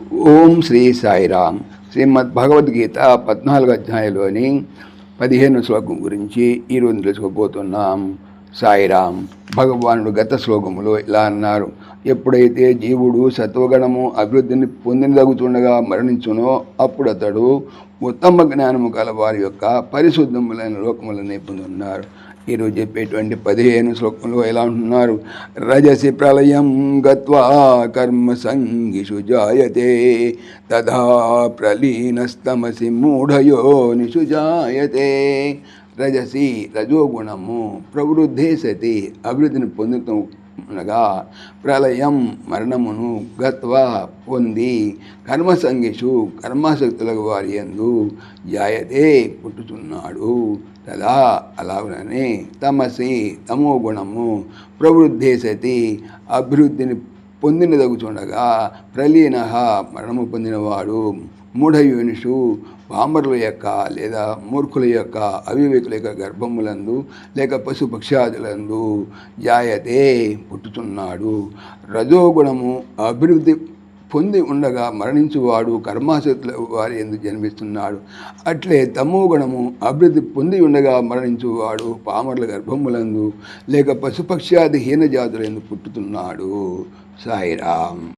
ఓం శ్రీ సాయిరామ్. శ్రీమద్ భగవద్గీత 14వ అధ్యాయంలోని 15వ శ్లోకం గురించి ఈరోజు తెలుసుకోబోతున్నాం. సాయిరామ్. భగవానుడు గత శ్లోకములో ఇలా అన్నారు: ఎప్పుడైతే జీవుడు సత్వగణము అభివృద్ధిని పొందినదగుతుండగా మరణించునో అప్పుడు అతడు ఉత్తమ జ్ఞానము కల వారి యొక్క పరిశుద్ధములైన లోకములనే పొందున్నారు. ఈరోజు చెప్పేటువంటి 15 శ్లోకంలో ఎలా ఉంటున్నారు: రజసి ప్రళయం గత్వా కర్మ సంగిషు జాయతే తథా ప్రలీనస్తమసి మూఢయోనిషు జాయతే. రజసి రజోగుణము ప్రవృద్ధి సతి అభివృద్ధిని పొందుతూ అనగా ప్రళయం మరణమును గత్వా పొంది కర్మసంగిషు కర్మాసక్తుల వారి యందు జాయతే పుట్టుచున్నాడు. తదా అలాగనే తమసి తమో గుణము ప్రవృద్ధి సతి అభివృద్ధిని పొందినదగుచుండగా ప్రలీన మరణము పొందినవాడు మూఢయోనిషు పామరుల యొక్క లేదా మూర్ఖుల యొక్క అవివేకుల యొక్క గర్భములందు లేక పశుపక్షాదులందు జాయతే పుట్టుచున్నాడు. రజోగుణము అభివృద్ధి పొంది ఉండగా మరణించువాడు కర్మాసక్తుల వారి ఎందుకు జన్మిస్తున్నాడు. అట్లే తమో గుణము అభివృద్ధి పొంది ఉండగా మరణించువాడు పామరుల గర్భములందు లేక పశుపక్ష్యాది హీన జాతులందు పుట్టుతున్నాడు. సాయిరామ్.